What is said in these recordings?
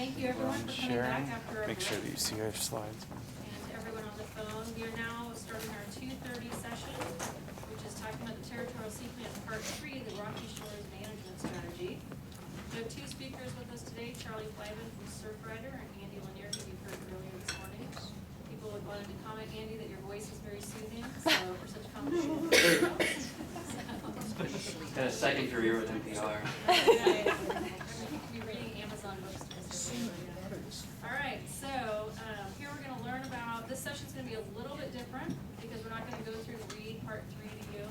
Thank you everyone for coming back after a Make sure that break. you see our slides. And everyone on the phone, we are now starting our 2:30 session, which is talking about the Territorial Sea Plan Part 3, the Rocky Shores Management Strategy. We have two speakers with us today, Charlie Flyman from Surfrider and Andy Lanier, who you heard earlier this morning. People would wanted to comment, Andy, that your voice is very soothing, so for such comments. Got a second career with NPR. Right. You could be reading Amazon books to us. All right, so here we're going to learn about, this session's going to be a little bit different because we're not going to go through and read part 3 to you,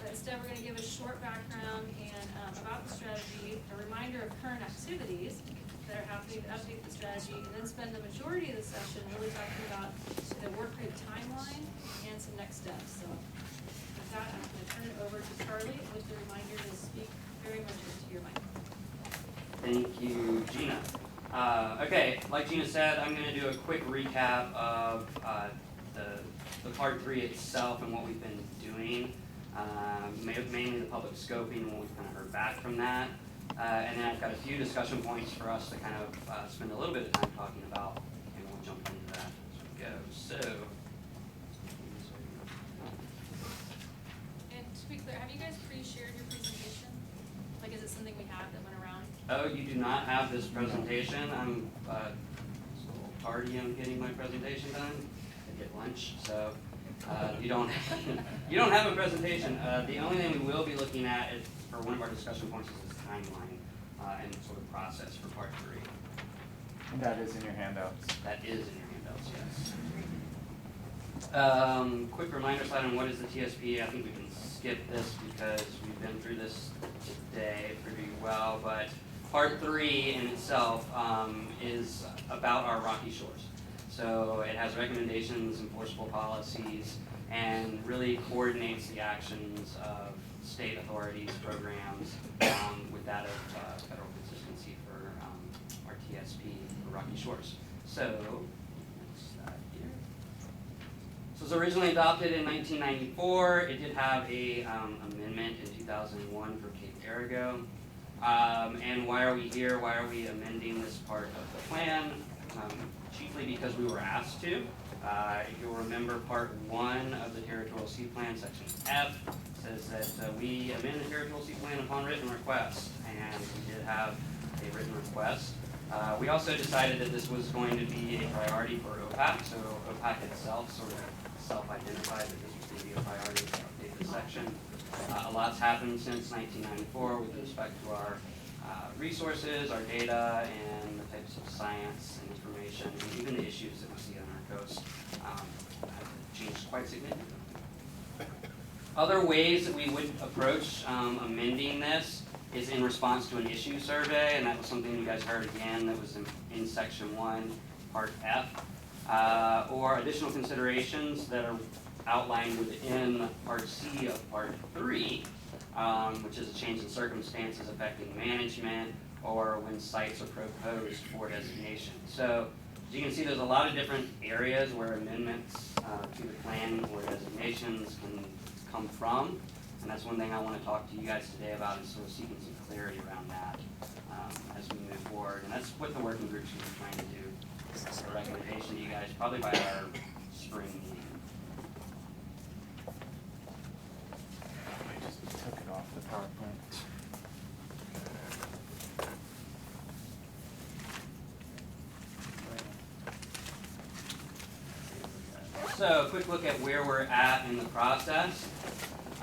but instead we're going to give a short background and about the strategy, a reminder of current activities that are happening to update the strategy, and then spend the majority of the session really talking about the work group timeline and some next steps. So with that, I'm going to turn it over to Charlie with the reminder to speak very much into your mic. Thank you, Gina. Okay, like Gina said, I'm going to do a quick recap of the Part 3 itself and what we've been doing, mainly the public scoping and what we've kind of heard back from that. And then I've got a few discussion points for us to kind of spend a little bit of time talking about, and we'll jump into that as we go. So, And to be clear, have you guys pre-shared your presentation? Like, is it something we have that went around? oh, you do not have this presentation. I'm a little tardy on getting my presentation done. I get lunch, so you don't you don't have a presentation. The only thing we will be looking at is, for one of our discussion points, is this timeline and sort of process for Part 3. That is in your handouts. That is in your handouts, yes. Quick reminder slide on what is the TSP. I think we can skip this because we've been through this today pretty well, but Part 3 in itself is about our Rocky Shores. So it has recommendations, enforceable policies, and really coordinates the actions of state authorities, programs, with that of federal consistency for our TSP for Rocky Shores. So, next slide here. So it was originally adopted in 1994. It did have a amendment in 2001 for Cape Arago. And why are we here? Why are we amending this part of the plan? Chiefly because we were asked to. If you'll remember, Part 1 of the Territorial Sea Plan, Section F, says that we amend the Territorial Sea Plan upon written request, and we did have a written request. We also decided that this was going to be a priority for OPAC, so OPAC itself sort of self-identified that this was going to be a priority to update this section. A lot's happened since 1994 with respect to our resources, our data, and the types of science and information, and even the issues that we see on our coast have changed quite significantly. Other ways that we would approach amending this is in response to an issue survey, and that was something you guys heard again that was in Section 1, Part F, or additional considerations that are outlined within Part C of Part 3, which is a change in circumstances affecting management or when sites are proposed for designation. So as you can see, there's a lot of different areas where amendments to the plan or designations can come from, and that's one thing I want to talk to you guys today about, is sort of seeking some clarity around that as we move forward. And that's what the working groups will be trying to do. A recommendation to you guys, probably by our spring meeting. I just took it off the PowerPoint. So, a quick look at where we're at in the process. It's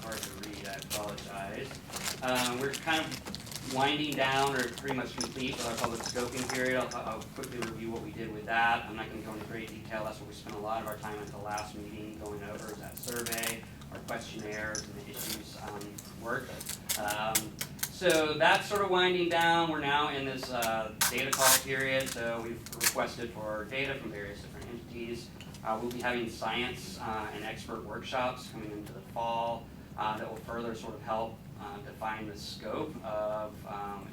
hard to read, I apologize. We're kind of winding down, or pretty much complete with our public scoping period. I'll quickly review what we did with that. I'm not going to go into great detail. That's what we spent a lot of our time at the last meeting going over, is that survey, our questionnaires, and the issues work. So that's sort of winding down. We're now in this data call period, so we've requested for data from various different entities. We'll be having science and expert workshops coming into the fall that will further sort of help define the scope of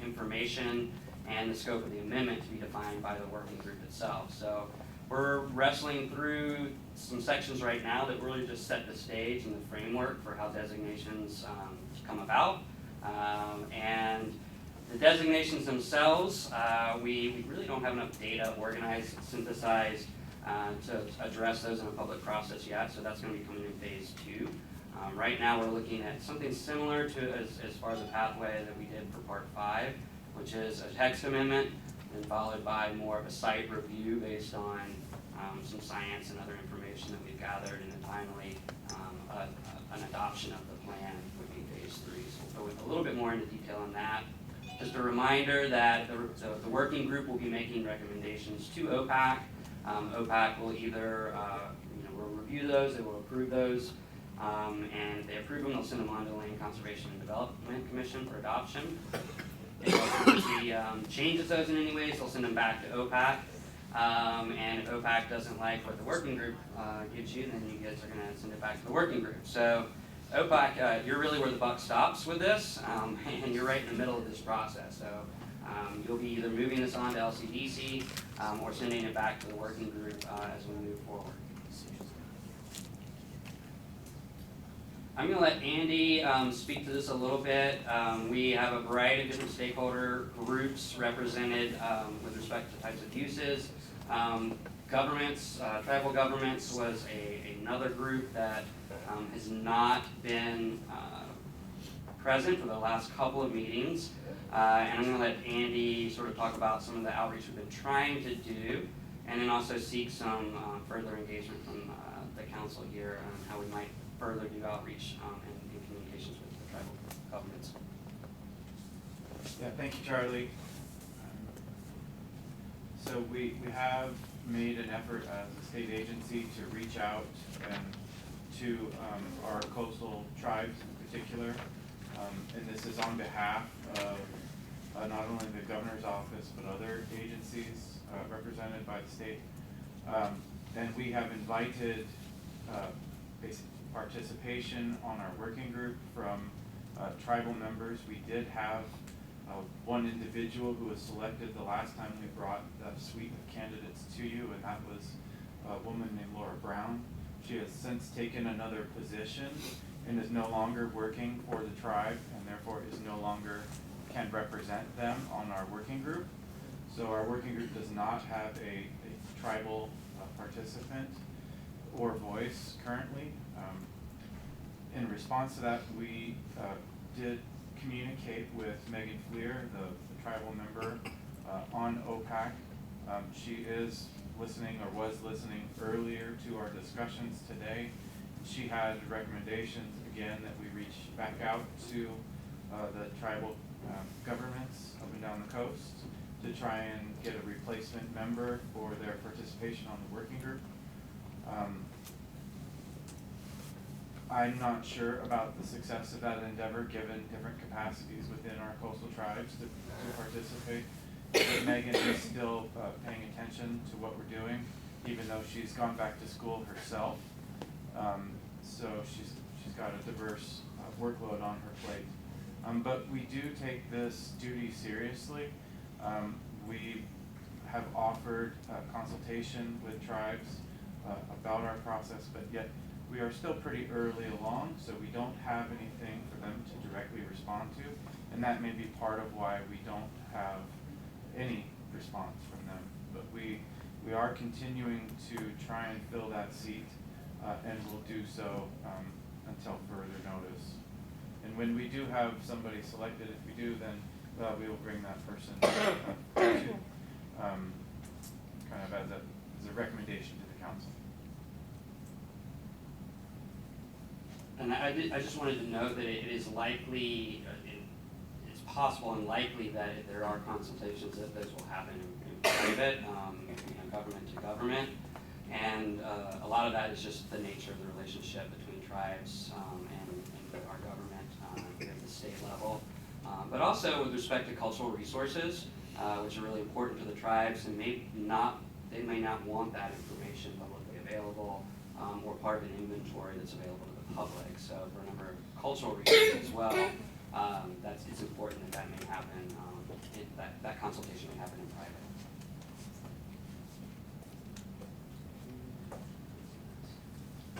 information and the scope of the amendment to be defined by the working group itself. So we're wrestling through some sections right now that really just set the stage and the framework for how designations come about. And The designations themselves, we really don't have enough data organized, synthesized to address those in a public process yet, so that's going to be coming in phase 2. Right now we're looking at something similar to as far as a pathway that we did for part 5, which is a text amendment, and followed by more of a site review based on some science and other information that we've gathered, and then finally an adoption of the plan would be phase 3. So we'll go a little bit more into detail on that. Just a reminder that the working group will be making recommendations to OPAC. OPAC will either will review those, they will approve those, and if they approve them, they'll send them on to the Land Conservation and Development Commission for adoption. If OPAC changes those in any ways, they'll send them back to OPAC. And if OPAC doesn't like what the working group gives you, then you guys are going to send it back to the working group. So OPAC, you're really where the buck stops with this, and you're right in the middle of this process. So you'll be either moving this on to LCDC or sending it back to the working group as we move forward. I'm going to let Andy speak to this a little bit. We have a variety of different stakeholder groups represented with respect to types of uses. Governments, tribal governments was another group that has not been present for the last couple of meetings. And I'm going to let Andy sort of talk about some of the outreach we've been trying to do, and then also seek some further engagement from the council here on how we might further do outreach and communications with the tribal governments. Yeah, thank you, Charlie. So we have made an effort as a state agency to reach out to our coastal tribes in particular, and this is on behalf of not only the governor's office but other agencies represented by the state. And we have invited basic participation on our working group from tribal members. We did have one individual who was selected the last time we brought a suite of candidates to you, and that was a woman named Laura Brown. She has since taken another position and is no longer working for the tribe, and therefore is no longer can represent them on our working group. So our working group does not have a tribal participant or voice currently. In response to that, we did communicate with Megan Fleer, the tribal member on OPAC. She is listening, or was listening earlier to our discussions today. She had recommendations again that we reach back out to the tribal governments up and down the coast to try and get a replacement member for their participation on the working group. I'm not sure about the success of that endeavor given different capacities within our coastal tribes to participate. But Megan is still paying attention to what we're doing, even though she's gone back to school herself. So she's got a diverse workload on her plate. But we do take this duty seriously. We have offered consultation with tribes about our process, but yet we are still pretty early along, so we don't have anything for them to directly respond to, and that may be part of why we don't have any response from them. But we are continuing to try and fill that seat, and we'll do so until further notice. And when we do have somebody selected, if we do, then we will bring that person to kind of as a recommendation to the council. And I just wanted to note that it is likely, it's possible and likely that if there are consultations, that those will happen in private, government to government. And a lot of that is just the nature of the relationship between tribes and our government at the state level. But also with respect to cultural resources, which are really important to the tribes, and they may not want that information publicly available or part of an inventory that's available to the public. So for a number of cultural reasons as well, it's important that may happen, that consultation may happen in private.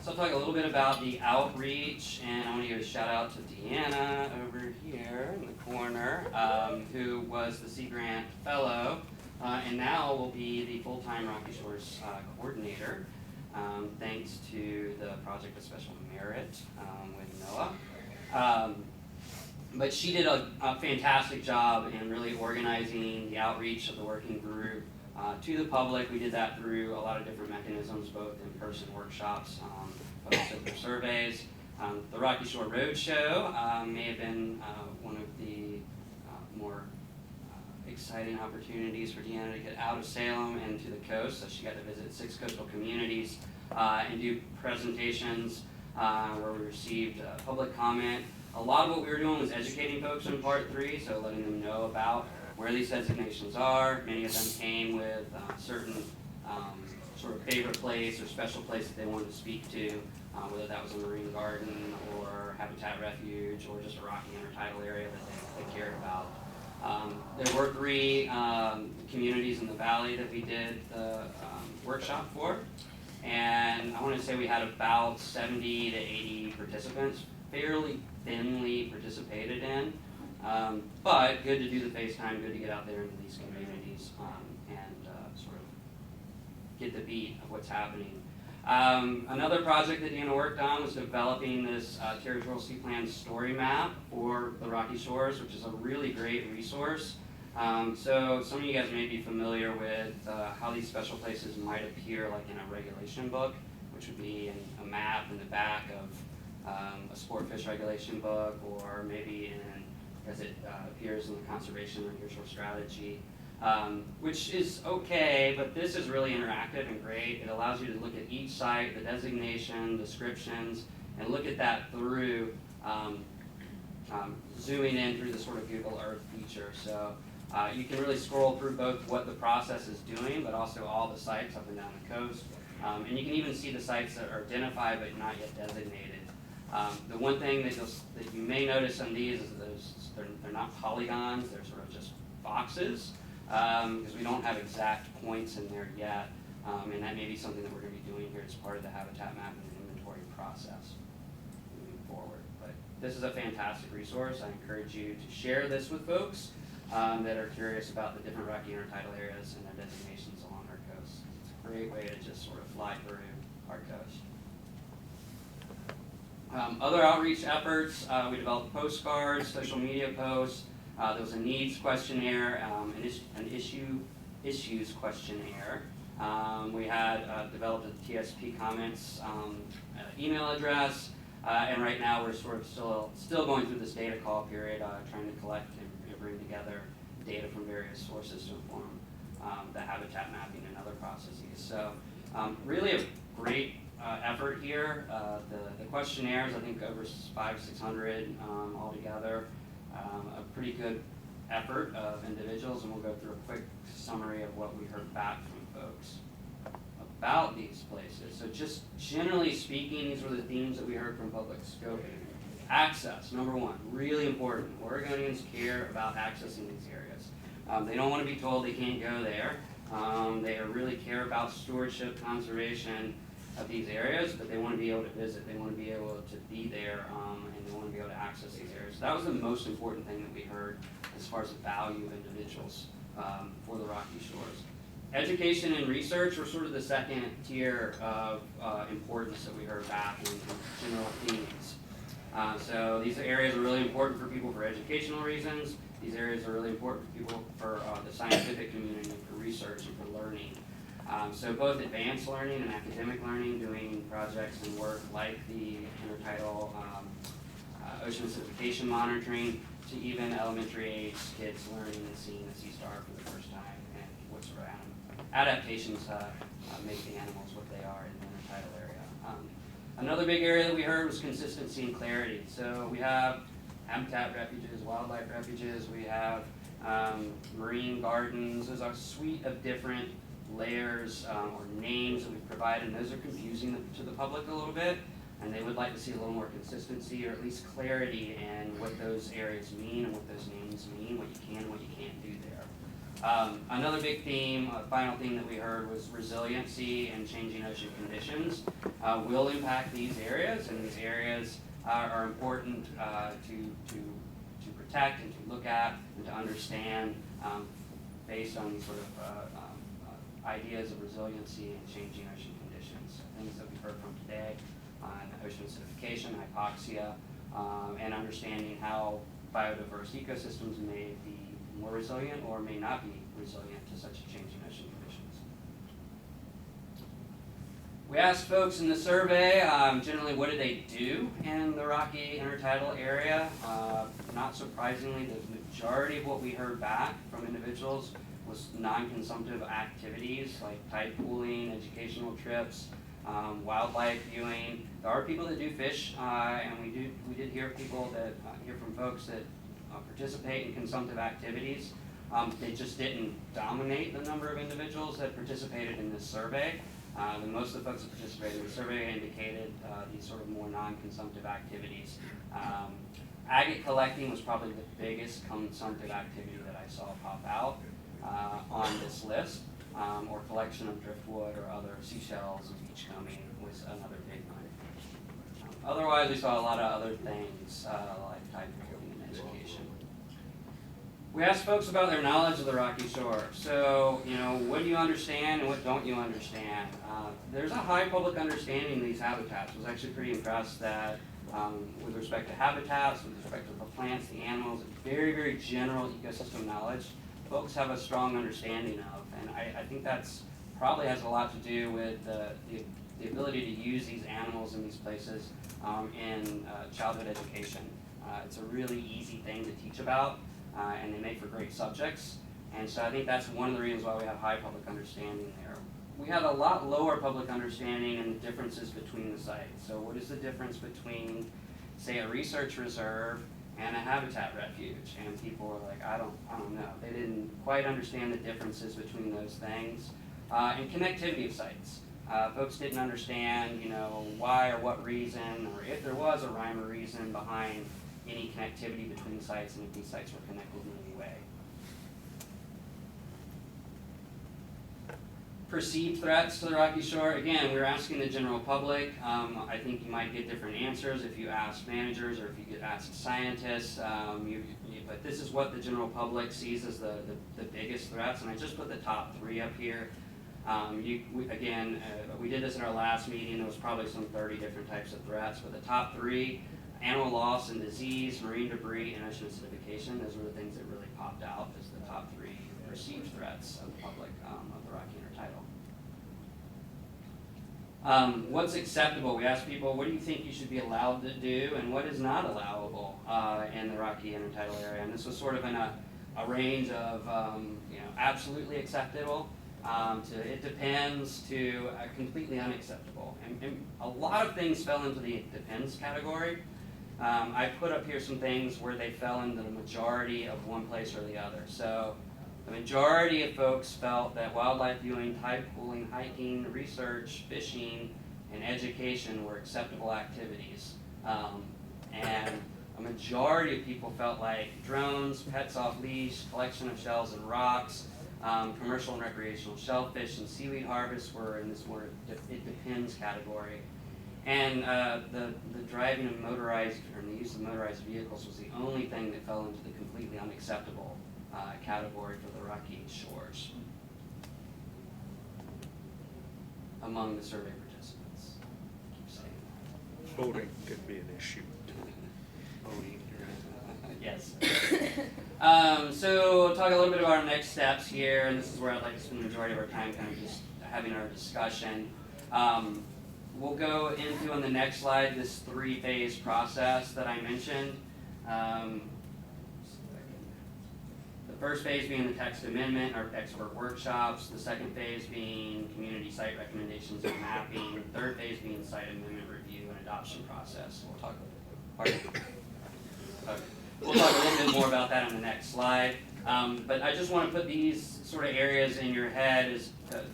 So talk a little bit about the outreach, and I want to give a shout out to Deanna over here in the corner, who was the Sea Grant Fellow, and now will be the full-time Rocky Shores coordinator, thanks to the Project of Special Merit with Noah. But she did a fantastic job in really organizing the outreach of the working group to the public. We did that through a lot of different mechanisms, both in-person workshops, but also through surveys. The Rocky Shore Roadshow may have been one of the more exciting opportunities for Deanna to get out of Salem and to the coast. So she got to visit 6 coastal communities and do presentations where we received public comment. A lot of what we were doing was educating folks in part 3, so letting them know about where these designations are. Many of them came with certain sort of favorite place or special place that they wanted to speak to, whether that was a marine garden or habitat refuge or just a rocky intertidal area that they cared about. There were 3 communities in the valley that we did the workshop for, and I want to say we had about 70 to 80 participants, fairly thinly participated in, but good to do the FaceTime, good to get out there into these communities and sort of get the beat of what's happening. Another project that Deanna worked on was developing this Territorial Sea Plan story map for the Rocky Shores, which is a really great resource. So some of you guys may be familiar with how these special places might appear like in a regulation book, which would be in a map in the back of a sport fish regulation book, or maybe as it appears in the conservation or nearshore strategy, which is okay, but this is really interactive and great. It allows you to look at each site, the designation, descriptions, and look at that through zooming in through the sort of Google Earth feature. So you can really scroll through both what the process is doing, but also all the sites up and down the coast. And you can even see the sites that are identified but not yet designated. The one thing that you may notice on these is they're not polygons, they're sort of just boxes, because we don't have exact points in there yet, and that may be something that we're going to be doing here as part of the habitat mapping and inventory process moving forward. But this is a fantastic resource. I encourage you to share this with folks that are curious about the different rocky intertidal areas and their designations along our coast. It's a great way to just sort of fly through our coast. Other outreach efforts, we developed postcards, social media posts. There was a needs questionnaire, an issues questionnaire. We had developed a TSP comments email address, and right now we're sort of still going through this data call period, trying to collect and bring together data from various sources to inform the habitat mapping and other processes. So really a great effort here. The questionnaires, I think over 500-600 altogether. A pretty good effort of individuals, and we'll go through a quick summary of what we heard back from folks about these places. So just generally speaking, these were the themes that we heard from public scoping. Access, number 1, really important. Oregonians care about accessing these areas. They don't want to be told they can't go there. They really care about stewardship, conservation of these areas, but they want to be able to visit, they want to be able to be there, and they want to be able to access these areas. So that was the most important thing that we heard as far as the value of individuals for the Rocky Shores. Education and research were sort of the second tier of importance that we heard back in general themes. So these areas are really important for people for educational reasons. These areas are really important for people for the scientific community, for research and for learning. So both advanced learning and academic learning, doing projects and work like the intertidal ocean acidification monitoring, to even elementary age kids learning and seeing the sea star for the first time and what sort of adaptations make the animals what they are in the intertidal area. Another big area that we heard was consistency and clarity. So we have habitat refuges, wildlife refuges, we have marine gardens. There's a suite of different layers or names that we've provided, and those are confusing to the public a little bit, and they would like to see a little more consistency or at least clarity in what those areas mean and what those names mean, what you can and what you can't do there. Another big theme, final theme that we heard was resiliency and changing ocean conditions will impact these areas, and these areas are important to protect and to look at and to understand based on these sort of ideas of resiliency and changing ocean conditions. Things that we've heard from today on ocean acidification, hypoxia, and understanding how biodiverse ecosystems may be more resilient or may not be resilient to such changing ocean conditions. We asked folks in the survey, generally what do they do in the Rocky Intertidal area? Not surprisingly, the majority of what we heard back from individuals was non-consumptive activities like tide pooling, educational trips, wildlife viewing. There are people that do fish, and we did hear people that hear from folks that participate in consumptive activities. They just didn't dominate the number of individuals that participated in this survey. Most of the folks that participated in the survey indicated these sort of more non-consumptive activities. Agate collecting was probably the biggest consumptive activity that I saw pop out on this list, or collection of driftwood or other seashells and beachcombing was another big one. Otherwise, we saw a lot of other things like tide pooling and education. We asked folks about their knowledge of the Rocky Shore. So, what do you understand and what don't you understand? There's a high public understanding of these habitats. I was actually pretty impressed that with respect to habitats, with respect to the plants, the animals, very, very general ecosystem knowledge, folks have a strong understanding of. And I think that's probably has a lot to do with the ability to use these animals in these places in childhood education. It's a really easy thing to teach about, and they make for great subjects. And so I think that's one of the reasons why we have high public understanding there. We had a lot lower public understanding in the differences between the sites. So what is the difference between, say, a research reserve and a habitat refuge? And people were like, I don't know. They didn't quite understand the differences between those things. And connectivity of sites. Folks didn't understand, why or what reason, or if there was a rhyme or reason behind any connectivity between sites and if these sites were connected in any way. Perceived threats to the Rocky Shore. Again, we were asking the general public. I think you might get different answers if you ask managers or if you get asked scientists. But this is what the general public sees as the biggest threats, and I just put the top 3 up here. We did this in our last meeting. There was probably some 30 different types of threats, but the top 3, animal loss and disease, marine debris, and ocean acidification, those were the things that really popped out as the top 3 perceived threats of the public of the Rocky Intertidal. What's acceptable? We asked people, what do you think you should be allowed to do, and what is not allowable in the Rocky Intertidal area? And this was sort of in a range of absolutely acceptable, to it depends, to completely unacceptable. And a lot of things fell into the it depends category. I put up here some things where they fell into the majority of one place or the other. So the majority of folks felt that wildlife viewing, tide pooling, hiking, research, fishing, and education were acceptable activities. And a majority of people felt like drones, pets off leash, collection of shells and rocks, commercial and recreational shellfish and seaweed harvest were in this more it depends category. And the driving of motorized, or the use of motorized vehicles was the only thing that fell into the completely unacceptable category for the Rocky Shores among the survey participants. Voting could be an issue. Voting. Yes. So we'll talk a little bit about our next steps here, and this is where I'd like to spend the majority of our time kind of just having our discussion. We'll go into, on the next slide, this 3-phase process that I mentioned. The first phase being the text amendment or expert workshops, the second phase being community site recommendations and mapping, the third phase being site amendment review and adoption process. We'll talk a little bit more about that on the next slide. But I just want to put these sort of areas in your head as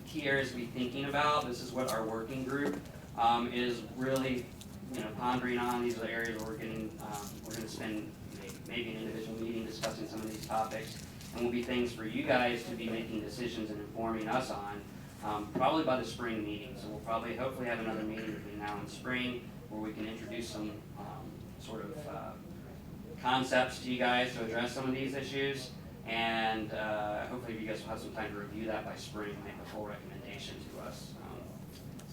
key areas to be thinking about. This is what our working group is really pondering on. These are the areas where we're going to spend maybe an individual meeting discussing some of these topics. and will be things for you guys to be making decisions and informing us on, probably by the spring meeting. So we'll probably, hopefully have another meeting between now and spring where we can introduce some sort of concepts to you guys to address some of these issues. And hopefully you guys will have some time to review that by spring and make a full recommendation to us.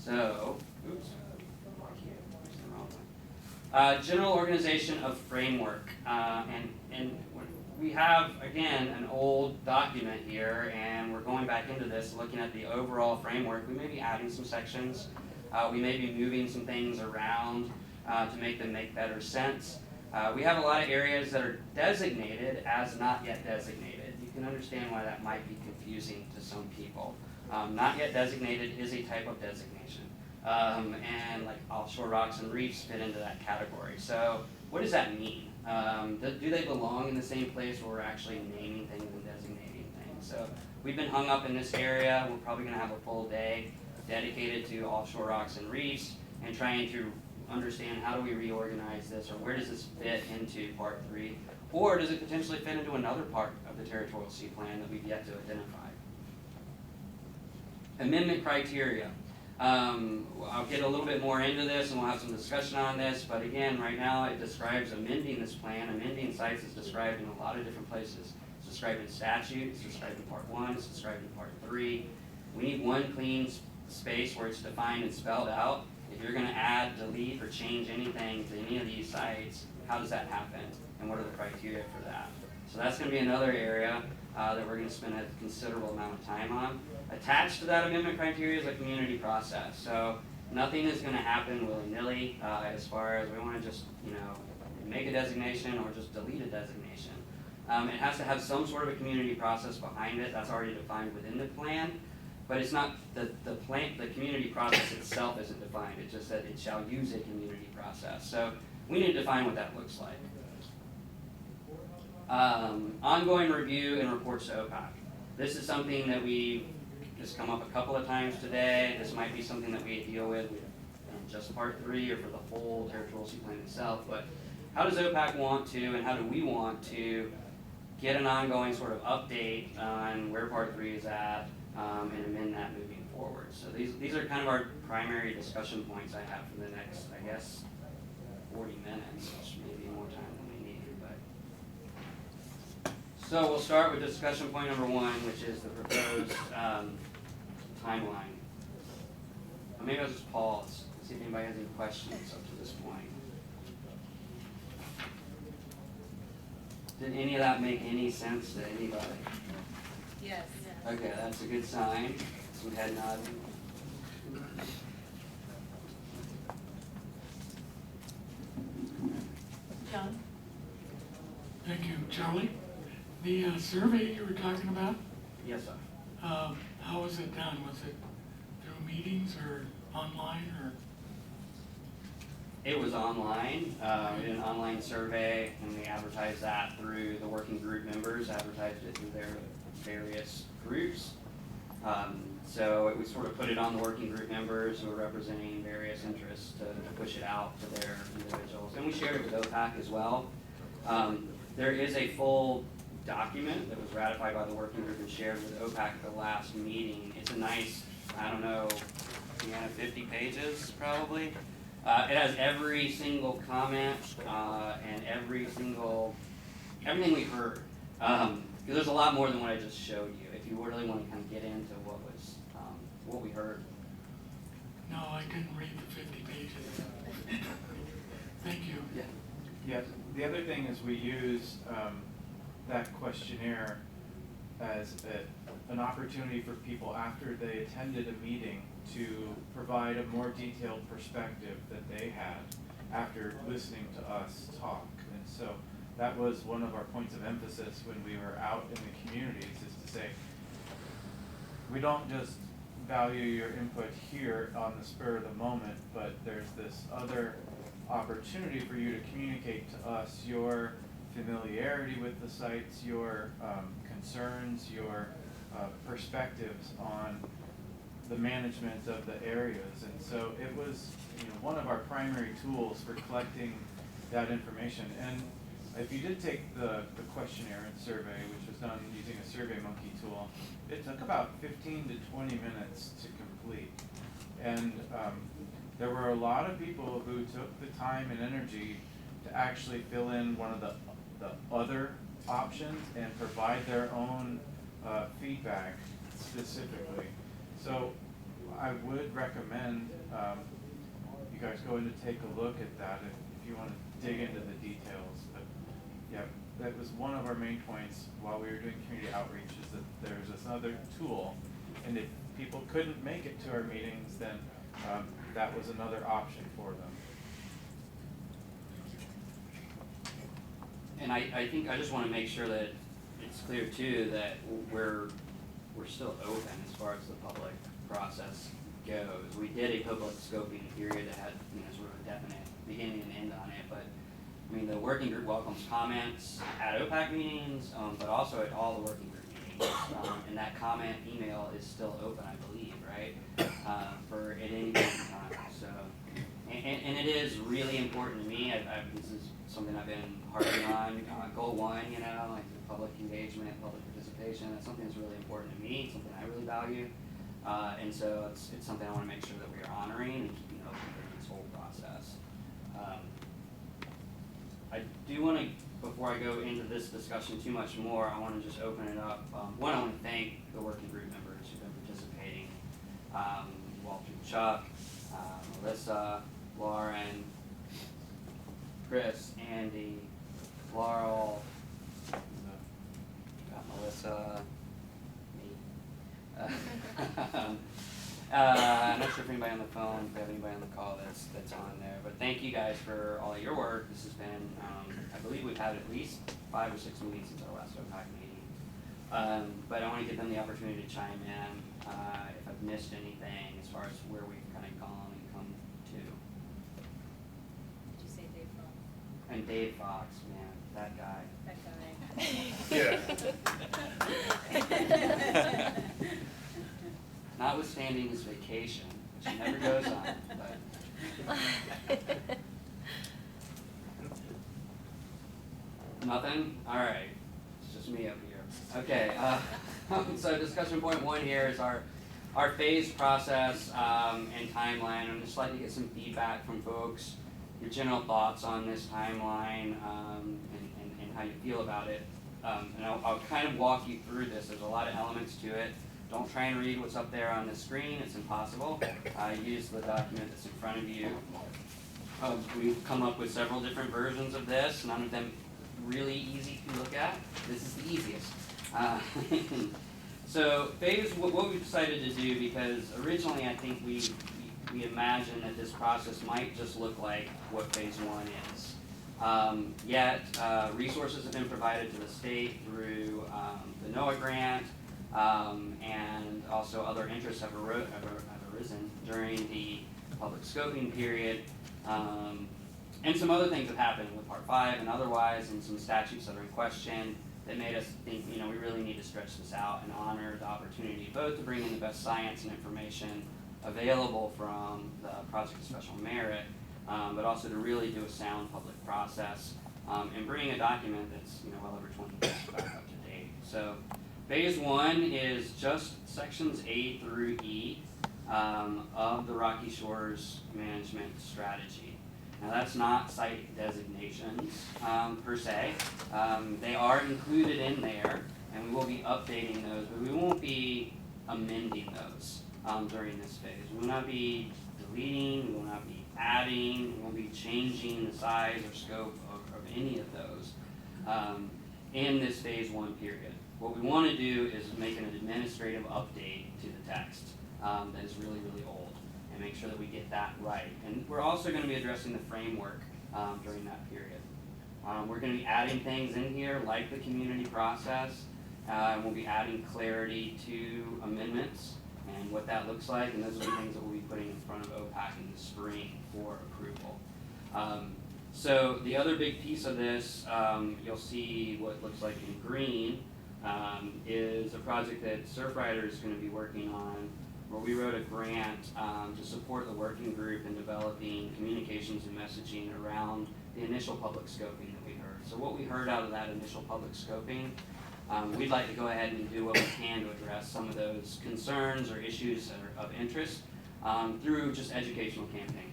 Oops. General organization of framework. And we have, again, an old document here, and we're going back into this, looking at the overall framework. We may be adding some sections. We may be moving some things around to make them make better sense. We have a lot of areas that are designated as not yet designated. You can understand why that might be confusing to some people. Not yet designated is a type of designation. And like offshore rocks and reefs fit into that category. So what does that mean? Do they belong in the same place where we're actually naming things and designating things? So we've been hung up in this area. We're probably going to have a full day dedicated to offshore rocks and reefs and trying to understand how do we reorganize this, or where does this fit into Part 3, or does it potentially fit into another part of the Territorial Sea Plan that we've yet to identify. Amendment criteria. I'll get a little bit more into this and we'll have some discussion on this, but again, right now it describes amending this plan. Amending sites is described in a lot of different places. It's described in statute, it's described in Part 1, it's described in Part 3. We need one clean space where it's defined and spelled out. If you're going to add, delete, or change anything to any of these sites, how does that happen? And what are the criteria for that? So that's going to be another area that we're going to spend a considerable amount of time on. Attached to that amendment criteria is a community process. So nothing is going to happen willy-nilly as far as we want to just, make a designation or just delete a designation. It has to have some sort of a community process behind it. That's already defined within the plan. But it's not, the community process itself isn't defined. It just said it shall use a community process. So we need to define what that looks like. Ongoing review and reports to OPAC. This is something that we just come up a couple of times today. This might be something that we deal with in just Part 3 or for the whole Territorial Sea Plan itself. But how does OPAC want to, and how do we want to get an ongoing sort of update on where Part 3 is at, and amend that moving forward? So these are kind of our primary discussion points I have for the next, 40 minutes, which may be more time than we need. But so we'll start with discussion point number 1, which is the proposed timeline. Maybe I'll just pause and see if anybody has any questions up to this point. Did any of that make any sense to anybody? Yes. Okay, that's a good sign. Some head nodding. John? Thank you, Charlie. The survey you were talking about, Yes, sir. how was it done? Was it through meetings or online or? It was online. We did an online survey, and we advertised that through the working group members, advertised it through their various groups. So we sort of put it on the working group members who are representing various interests to push it out to their individuals. And we shared it with OPAC as well. There is a full document that was ratified by the working group and shared with OPAC at the last meeting. It's a nice, 50 pages probably. It has every single comment and everything we heard. Because there's a lot more than what I just showed you. If you really want to kind of get into what we heard. No, I didn't read the 50 pages. Thank you. Yeah. Yeah, the other thing is we use that questionnaire as an opportunity for people after they attended a meeting to provide a more detailed perspective that they had after listening to us talk. And so that was one of our points of emphasis when we were out in the communities, is to say, we don't just value your input here on the spur of the moment, but there's this other opportunity for you to communicate to us your familiarity with the sites, your concerns, your perspectives on the management of the areas. And so it was one of our primary tools for collecting that information. And if you did take the questionnaire and survey, which was done using a SurveyMonkey tool, it took about 15 to 20 minutes to complete. And there were a lot of people who took the time and energy to actually fill in one of the other options and provide their own feedback specifically. So I would recommend you guys go in to take a look at that if you want to dig into the details. But yeah, that was one of our main points while we were doing community outreach, is that there's this other tool, and if people couldn't make it to our meetings, then that was another option for them. And I think I just want to make sure that it's clear too that we're still open as far as the public process goes. We did a public scoping period that had, you know, sort of a definite beginning and end on it, but I mean, the working group welcomes comments at OPAC meetings, but also at all the working group meetings. And that comment email is still open, I believe, right? For at any given time. So, and it is really important to me. This is something I've been harping on. Goal 1, you know, like the public engagement, public participation. That's something that's really important to me. It's something I really value. And so it's something I want to make sure that we are honoring and keeping open during this whole process. I do want to, before I go into this discussion too much more, I want to just open it up. One, I want to thank the working group members who've been participating. Walter, Chuck, Melissa, Lauren, Chris, Andy, Laurel, got Melissa, me. I'm not sure if anybody on the phone, if we have anybody on the call that's on there, but thank you guys for all of your work. This has been, I believe we've had at least 5 or 6 meetings since our last OPAC meeting. But I want to give them the opportunity to chime in if I've missed anything as far as where we've kind of gone and come to. Did you say Dave Fox? And Dave Fox, man, that guy. That guy. Yeah. Notwithstanding his vacation, which he never goes on, but. Nothing? Alright, it's just me up here. Okay, so discussion point 1 here is our phase process and timeline. I'm just like to get some feedback from folks, your general thoughts on this timeline and how you feel about it. And I'll kind of walk you through this. There's a lot of elements to it. Don't try and read what's up there on the screen, it's impossible. Use the document that's in front of you. We've come up with several different versions of this, none of them really easy to look at. This is the easiest. So phase, what we decided to do, because originally I think we imagined that this process might just look like what phase 1 is. Yet resources have been provided to the state through the NOAA grant, and also other interests have arisen during the public scoping period. And some other things have happened with Part 5 and otherwise, and some statutes that are in question that made us think, you know, we really need to stretch this out and honor the opportunity both to bring in the best science and information available from the project of special merit, but also to really do a sound public process and bring a document that's, you know, well over 20 years back up to date. So phase 1 is just sections A through E of the Rocky Shores Management Strategy. Now that's not site designations per se. They are included in there, and we will be updating those, but we won't be amending those during this phase. We will not be deleting, we will not be adding, we won't be changing the size or scope of any of those in this phase 1 period. What we want to do is make an administrative update to the text that is really, really old, and make sure that we get that right. And we're also going to be addressing the framework during that period. We're going to be adding things in here like the community process, and we'll be adding clarity to amendments and what that looks like, and those are the things that we'll be putting in front of OPAC in the spring for approval. So the other big piece of this, you'll see what looks like in green, is a project that Surfrider is going to be working on, where we wrote a grant to support the working group in developing communications and messaging around the initial public scoping that we heard. So what we heard out of that initial public scoping, we'd like to go ahead and do what we can to address some of those concerns or issues of interest through just educational campaign.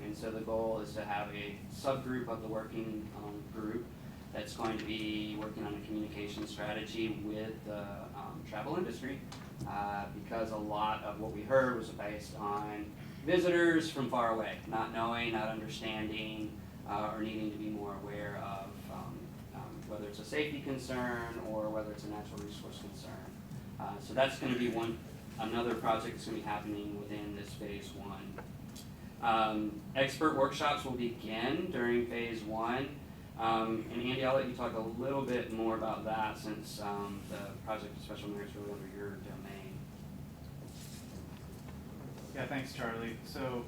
And so the goal is to have a subgroup of the working group that's going to be working on a communication strategy with the travel industry, because a lot of what we heard was based on visitors from far away, not knowing, not understanding, or needing to be more aware of whether it's a safety concern or whether it's a natural resource concern. So that's going to be another project that's going to be happening within this phase 1. Expert workshops will begin during phase 1. And Andy, I'll let you talk a little bit more about that since the project of special merit is really under your domain. Yeah, thanks, Charlie. So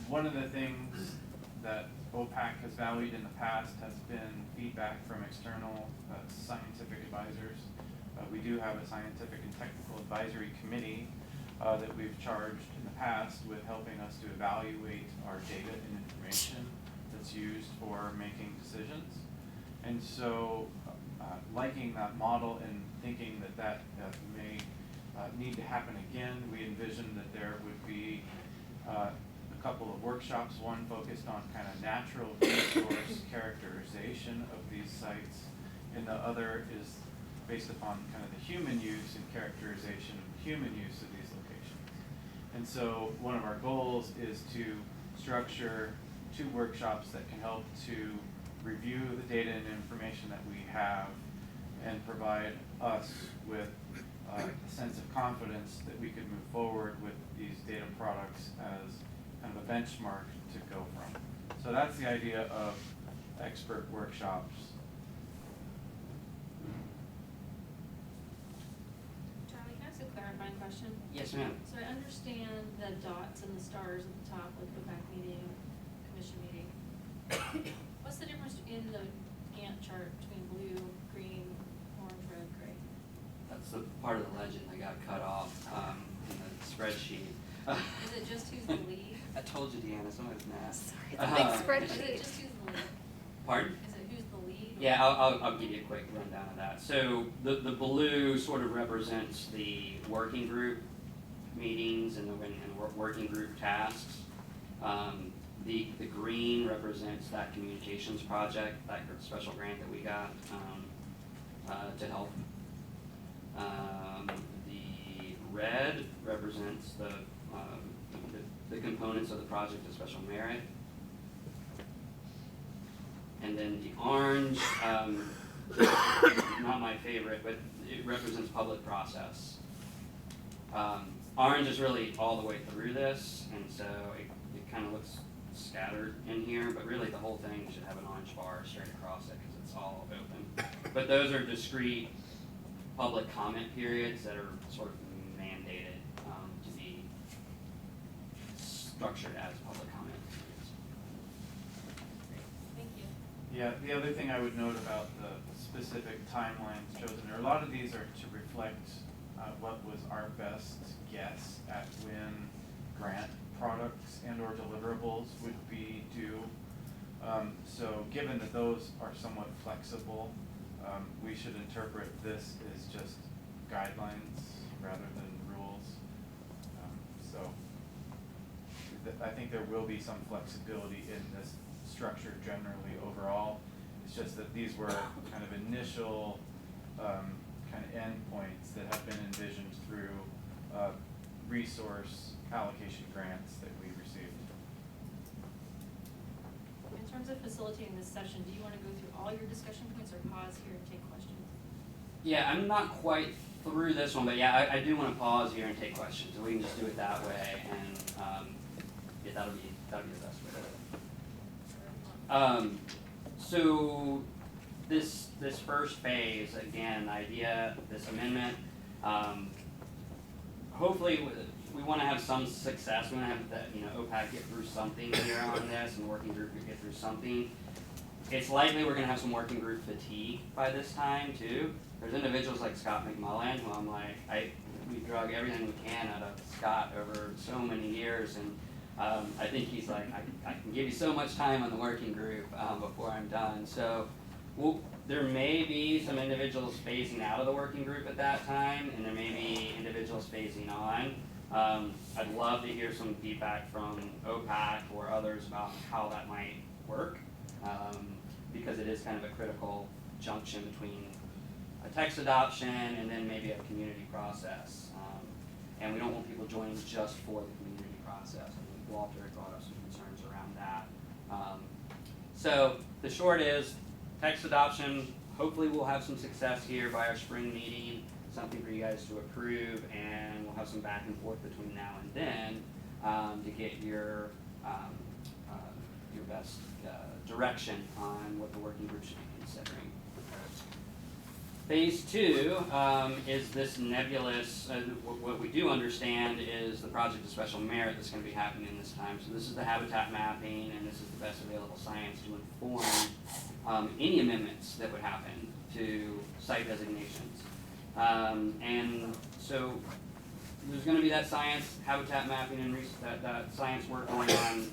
one of the things that OPAC has valued in the past has been feedback from external scientific advisors. We do have a scientific and technical advisory committee that we've charged in the past with helping us to evaluate our data and information that's used for making decisions. And so liking that model and thinking that may need to happen again, we envision that there would be a couple of workshops, one focused on kind of natural resource characterization of these sites, and the other is based upon kind of the human use and characterization of the human use of these locations. And so one of our goals is to structure 2 workshops that can help to review the data and information that we have and provide us with a sense of confidence that we could move forward with these data products as kind of a benchmark to go from. So that's the idea of expert workshops. Charlie, can I ask a clarifying question? Yes, ma'am. So I understand the dots and the stars at the top, like OPAC meeting, commission meeting. What's the difference in the Gantt chart between blue, green, orange, red, gray? That's the part of the legend that got cut off in the spreadsheet. Is it just who's the lead? I told you, Deanna, somebody's mad. Sorry, it's a big Is it spreadsheet. just who's the lead? Pardon? Is it who's the lead? or- Yeah, I'll give you a quick rundown of that. So the blue sort of represents the working group meetings and working group tasks. The green represents that communications project, that special grant that we got to help. The red represents the components of the project of special merit. And then the orange, not my favorite, but it represents public process. Orange is really all the way through this, and so it kind of looks scattered in here, but really the whole thing should have an orange bar straight across it because it's all open. But those are discrete public comment periods that are sort of mandated to be structured as public comment periods. Thank you. Yeah, the other thing I would note about the specific timelines chosen, a lot of these are to reflect what was our best guess at when grant products and or deliverables would be due. So given that those are somewhat flexible, we should interpret this as just guidelines rather than rules. I think there will be some flexibility in this structure generally overall. It's just that these were kind of initial kind of endpoints that have been envisioned through resource allocation grants that we received. In terms of facilitating this session, do you want to go through all your discussion points or pause here and take questions? Yeah, I'm not quite through this one, but yeah, I do want to pause here and take questions, so we can just do it that way, and yeah, that'll be the best way to do it. So this first phase, again, idea, this amendment, hopefully we want to have some success. We want to have the OPAC get through something here on this, and the working group get through something. It's likely we're going to have some working group fatigue by this time too. There's individuals like Scott McMullen who I'm like, we drug everything we can out of Scott over so many years, and I think he's like, I can give you so much time on the working group before I'm done. So well, there may be some individuals phasing out of the working group at that time, and there may be individuals phasing on. I'd love to hear some feedback from OPAC or others about how that might work, because it is kind of a critical junction between a text adoption and then maybe a community process. And we don't want people joining just for the community process. I think Walter had brought up some concerns around that. So the short is, text adoption, hopefully we'll have some success here by our spring meeting, something for you guys to approve, and we'll have some back and forth between now and then to get your best direction on what the working group should be considering. Phase 2 is this nebulous, what we do understand is the project of special merit that's going to be happening this time. So this is the habitat mapping, and this is the best available science to inform any amendments that would happen to site designations. And so there's going to be that science, habitat mapping, and that science work going on.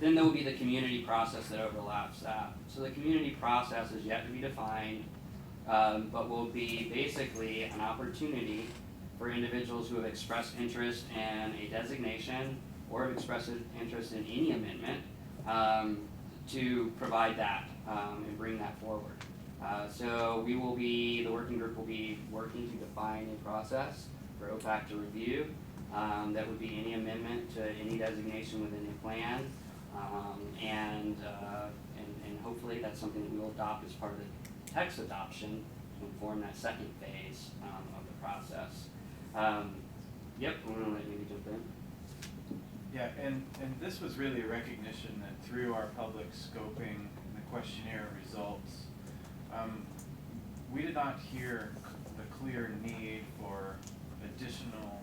Then there will be the community process that overlaps that. So the community process is yet to be defined, but will be basically an opportunity for individuals who have expressed interest in a designation or have expressed interest in any amendment to provide that and bring that forward. So we will be, the working group will be working to define a process for OPAC to review. That would be any amendment to any designation within the plan. And hopefully that's something that we will adopt as part of the text adoption to inform that second phase of the process. Yep, I'm going to let you jump in. Yeah, and this was really a recognition that through our public scoping and the questionnaire results, we did not hear the clear need for additional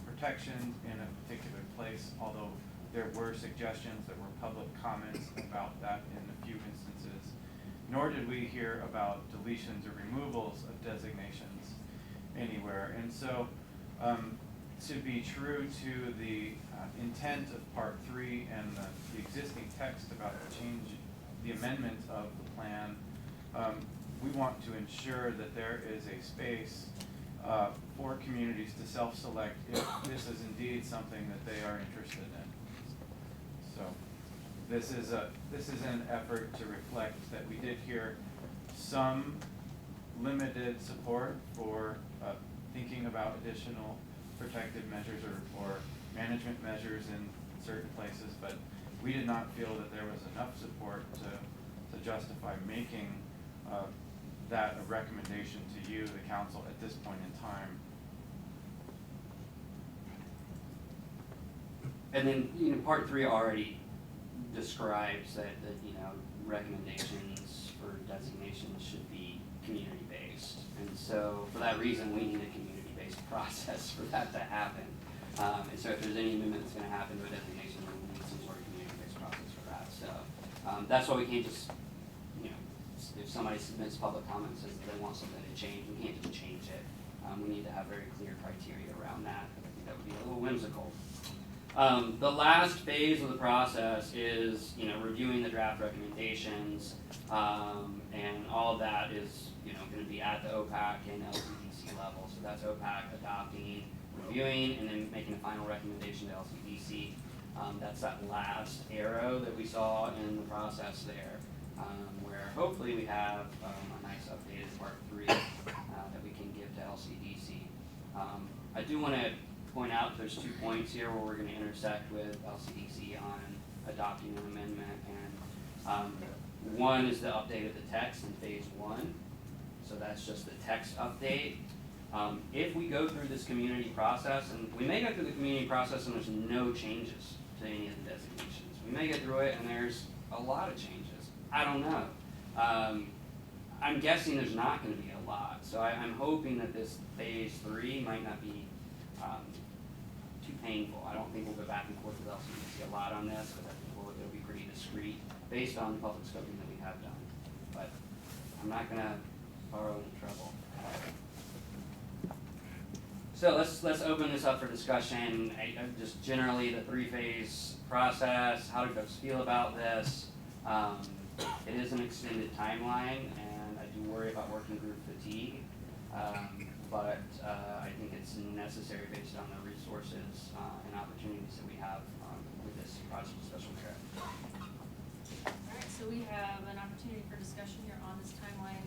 protections in a particular place, although there were suggestions, there were public comments about that in a few instances, nor did we hear about deletions or removals of designations anywhere. And so to be true to the intent of Part 3 and the existing text about the change, the amendment of the plan, we want to ensure that there is a space for communities to self-select if this is indeed something that they are interested in. So this is an effort to reflect that we did hear some limited support for thinking about additional protective measures or management measures in certain places, but we did not feel that there was enough support to justify making that a recommendation to you, the council, at this point in time. And then, Part 3 already describes that recommendations for designations should be community-based. And so, for that reason, we need a community-based process for that to happen. And so, if there's any amendment that's going to happen to a designation, we need some sort of community-based process for that. So, that's why we can't just, if somebody submits public comments and says they want something to change, we can't just change it. We need to have very clear criteria around that. I think that would be a little whimsical. The last phase of the process is, reviewing the draft recommendations, and all of that is, going to be at the OPAC and LCDC level. So that's OPAC adopting, reviewing, and then making a final recommendation to LCDC. That's that last arrow that we saw in the process there, where hopefully we have a nice updated Part 3 that we can give to LCDC. I do want to point out there's 2 points here where we're going to intersect with LCDC on adopting an amendment, and one is the update of the text in phase 1. So that's just the text update. If we go through this community process, and we may go through the community process and there's no changes to any of the designations. We may get through it and there's a lot of changes. I don't know. I'm guessing there's not going to be a lot. So I'm hoping that this phase 3 might not be too painful. I don't think we'll go back and forth with LCDC a lot on this, but I think it'll be pretty discreet based on the public scoping that we have done. But I'm not going to borrow any trouble. So let's open this up for discussion. Just generally the 3-phase process. How do folks feel about this? It is an extended timeline, and I do worry about working group fatigue. But I think it's necessary based on the resources and opportunities that we have with this project of special care. Alright, so we have an opportunity for discussion here on this timeline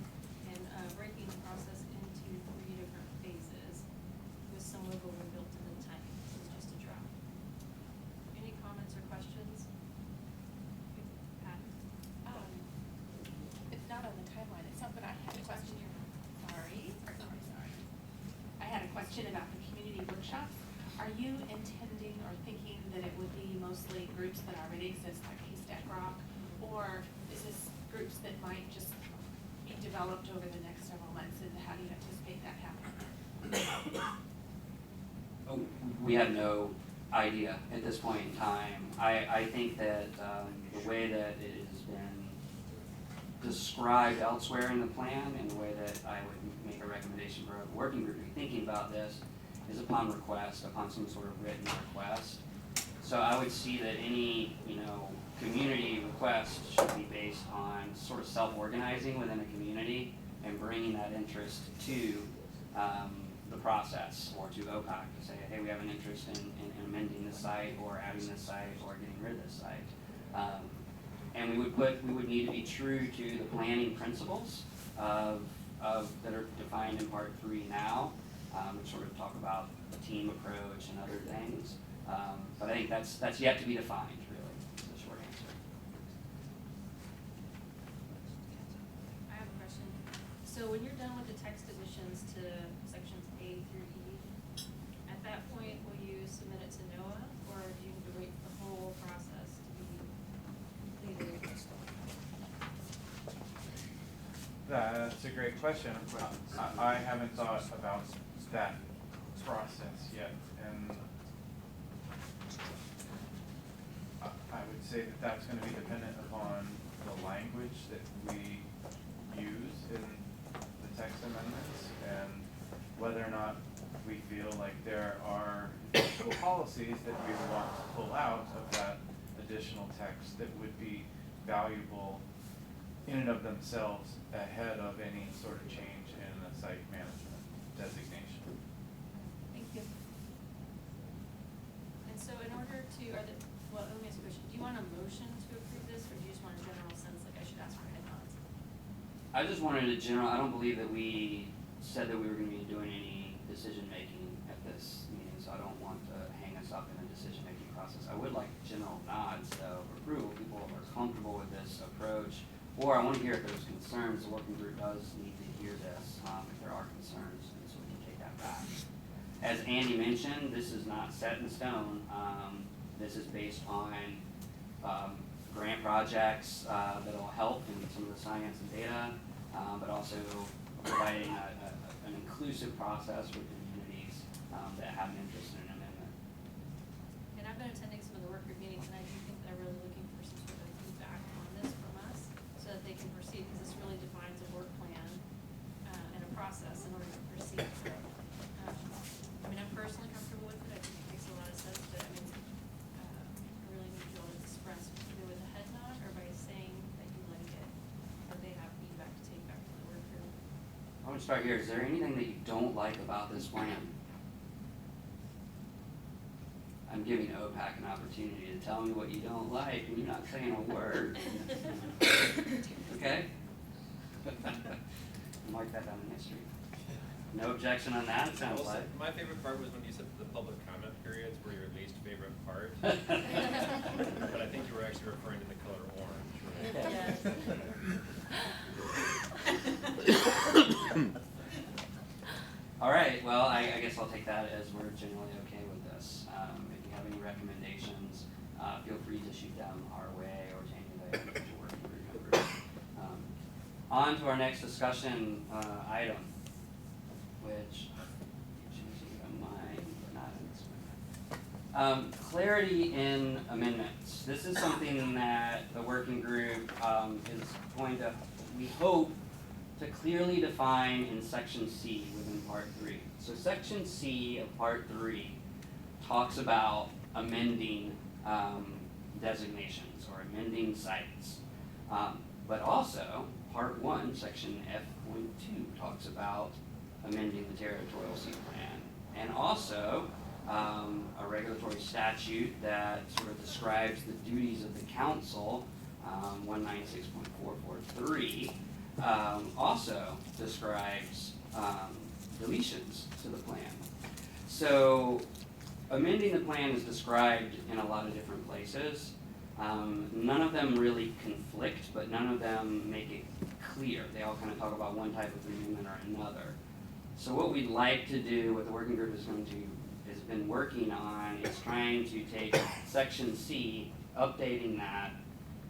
and breaking the process into 3 different phases with some wiggle room built into the timing. This is just a draft. Any comments or questions? Pat? It's not on the timeline, it's something I had a question. Sorry. I had a question about the community workshops. Are you intending or thinking that it would be mostly groups that already exist, like Haystack Rock? Or is this groups that might just be developed over the next several months, and how do you anticipate that happening? Oh, we have no idea at this point in time. I think that the way that it has been described elsewhere in the plan and the way that I would make a recommendation for a working group to be thinking about this is upon request, upon some sort of written request. So I would see that any, community request should be based on sort of self-organizing within a community and bringing that interest to the process or to OPAC to say, hey, we have an interest in amending this site or adding this site or getting rid of this site. And we would need to be true to the planning principles of that are defined in part 3 now, which sort of talk about the team approach and other things. But I think that's yet to be defined, really, is the short answer. I have a question. So when you're done with the text additions to sections A through E, at that point, will you submit it to NOAA, or do you need to wait for the whole process to be completed? That's a great question. I haven't thought about that process yet, and I would say that that's going to be dependent upon the language that we use in the text amendments and whether or not we feel like there are additional policies that we want to pull out of that additional text that would be valuable in and of themselves ahead of any sort of change in the site management designation. Thank you. And so in order to, let me ask a question. Do you want a motion to approve this, or do you just want a general sense, like I should ask for head nods? I just wanted a general, I don't believe that we said that we were going to be doing any decision-making at this meeting, so I don't want to hang us up in a decision-making process. I would like general nods, though, of approval. People are comfortable with this approach. Or I want to hear if there's concerns. The working group does need to hear this if there are concerns, and so we can take that back. As Andy mentioned, this is not set in stone. This is based on grant projects that will help in some of the science and data, but also providing an inclusive process with communities that have an interest in an amendment. And I've been attending some of the work group meetings, and I do think they're really looking for some sort of feedback on this from us so that they can proceed, because this really defines a work plan and a process in order to proceed. So, I'm personally comfortable with it. I think it makes a lot of sense, but I really need you all to express either with a head nod or by saying that you like it, that they have feedback to take back to the work group. I want to start here. Is there anything that you don't like about this plan? I'm giving OPAC an opportunity to tell me what you don't like, and you're not saying a word. Okay? Mark that down in history. No objection on that, it sounds Also, like. my favorite part was when you said the public comment periods were your least favorite part. But I think you were actually referring to the color orange. Yes. All right, well, I guess I'll take that as we're generally okay with this. If you have any recommendations, feel free to shoot them our way or to any of the individual working group members. On to our next discussion item, which choosing a mine, but not in this one. Clarity in amendments. This is something that the working group is going to, we hope, to clearly define in section C within part 3. So section C of part 3 talks about amending designations or amending sites. But also, part 1, section F.2 talks about amending the territorial C plan. And also, a regulatory statute that sort of describes the duties of the council, 196.443, also describes deletions to the plan. So amending the plan is described in a lot of different places. None of them really conflict, but none of them make it clear. They all kind of talk about one type of amendment or another. So what we'd like to do, what the working group has been working on, is trying to take section C, updating that,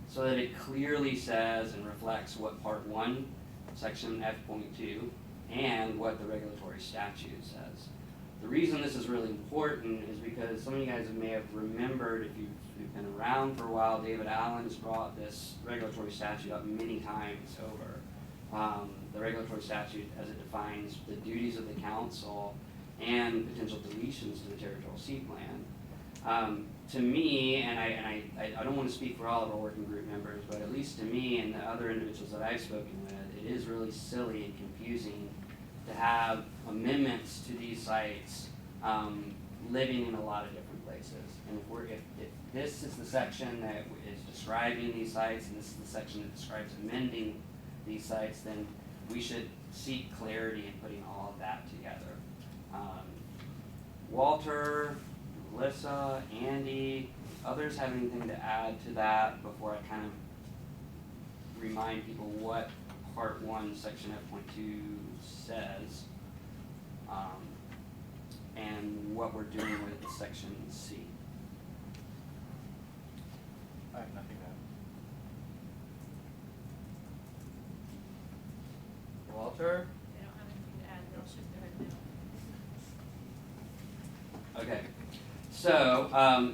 so that it clearly says and reflects what part 1, section F.2, and what the regulatory statute says. The reason this is really important is because some of you guys may have remembered, if you've been around for a while, David Allen has brought this regulatory statute up many times over. The regulatory statute as it defines the duties of the council and potential deletions to the territorial C plan. To me, and I don't want to speak for all of our working group members, but at least to me and the other individuals that I've spoken with, it is really silly and confusing to have amendments to these sites living in a lot of different places. And if this is the section that is describing these sites, and this is the section that describes amending these sites, then we should seek clarity in putting all of that together. Walter, Melissa, Andy, others have anything to add to that before I kind of remind people what part 1, section F.2 says, and what we're doing with section C. I have nothing to add. Walter? They don't have anything to add, they'll shake their head no. Okay, so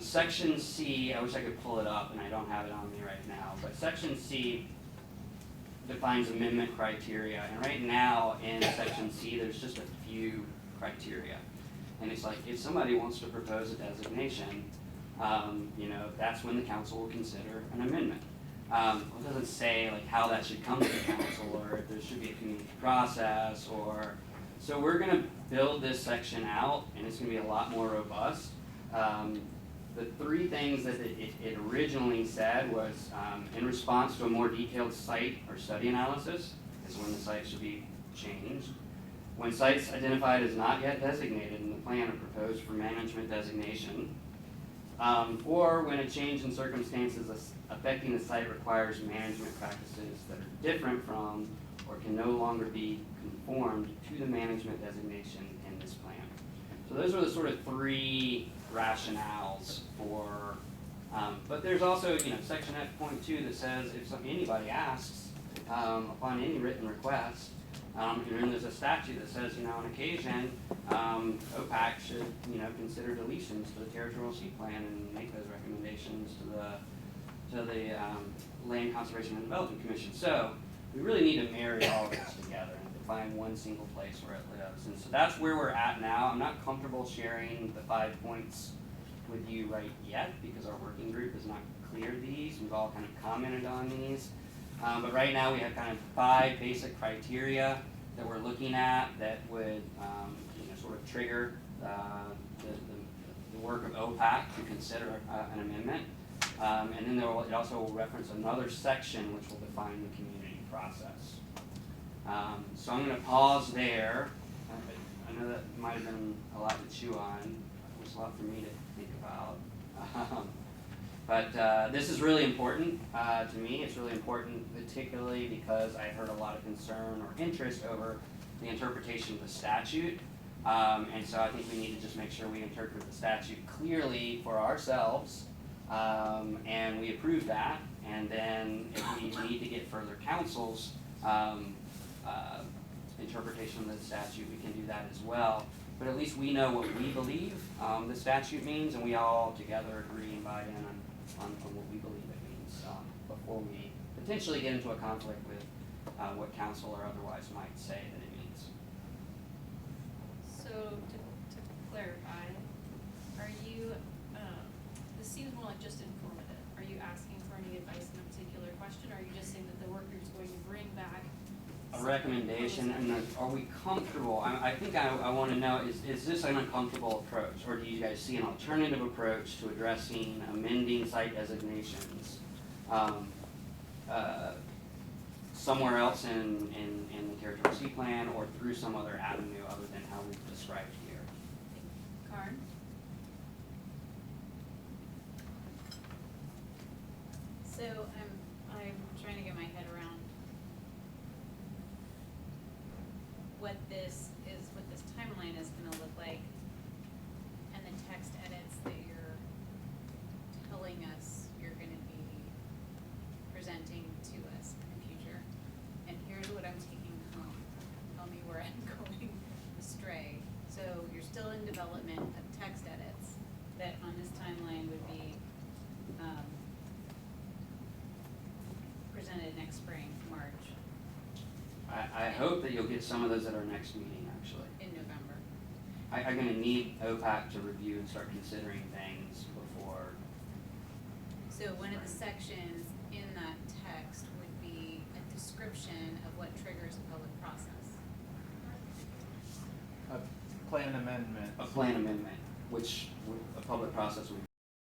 section C, I wish I could pull it up and I don't have it on me right now, but section C defines amendment criteria, and right now in section C there's just a few criteria. And it's like, if somebody wants to propose a designation, that's when the council will consider an amendment. It doesn't say like how that should come to the council, or if there should be a community process, or so we're going to build this section out, and it's going to be a lot more robust. The 3 things that it originally said was in response to a more detailed site or study analysis is when the site should be changed. When sites identified as not yet designated in the plan are proposed for management designation, or when a change in circumstances affecting the site requires management practices that are different from or can no longer be conformed to the management designation in this plan. So those are the sort of 3 rationales for, but there's also, section F.2 that says if anybody asks upon any written request, and then there's a statute that says, on occasion, OPAC should, consider deletions to the territorial C plan and make those recommendations to the Land Conservation and Development Commission. So we really need to marry all of this together and define one single place where it lives. And so that's where we're at now. I'm not comfortable sharing the 5 points with you right yet because our working group has not cleared these. We've all kind of commented on these. But right now we have kind of 5 basic criteria that we're looking at that would sort of trigger the work of OPAC to consider an amendment. And then it also will reference another section which will define the community process. So I'm going to pause there. I know that might have been a lot to chew on. It was a lot for me to think about. But this is really important to me. It's really important particularly because I heard a lot of concern or interest over the interpretation of the statute. And so I think we need to just make sure we interpret the statute clearly for ourselves, and we approve that. And then if we need to get further counsel's interpretation of the statute, we can do that as well. But at least we know what we believe the statute means, and we all together agree and buy in on what we believe it means before we potentially get into a conflict with what council or otherwise might say that it means. So to clarify, are you, this seems more like just informative. Are you asking for any advice in a particular question, or are you just saying that the working definition, and are we comfortable, I think I wanna know, is this an uncomfortable approach? Or do you guys see an alternative approach to addressing amending site designations? Somewhere else in the Territorial C plan or through some other avenue other than how we've described here? Karen? So I'm trying to get my head around what this timeline is gonna look like and the text edits that you're telling us you're gonna be presenting to us in the future. And here's what I'm taking home. Tell me where I'm going astray. So you're still in development of text edits that on this timeline would be presented next spring, March, I hope that you'll get some of those at our next meeting, actually. in November. I'm gonna need OPAC to review and start considering things before. So one of the sections in that text would be a description of what triggers a public process. A plan amendment. A plan amendment, which a public process would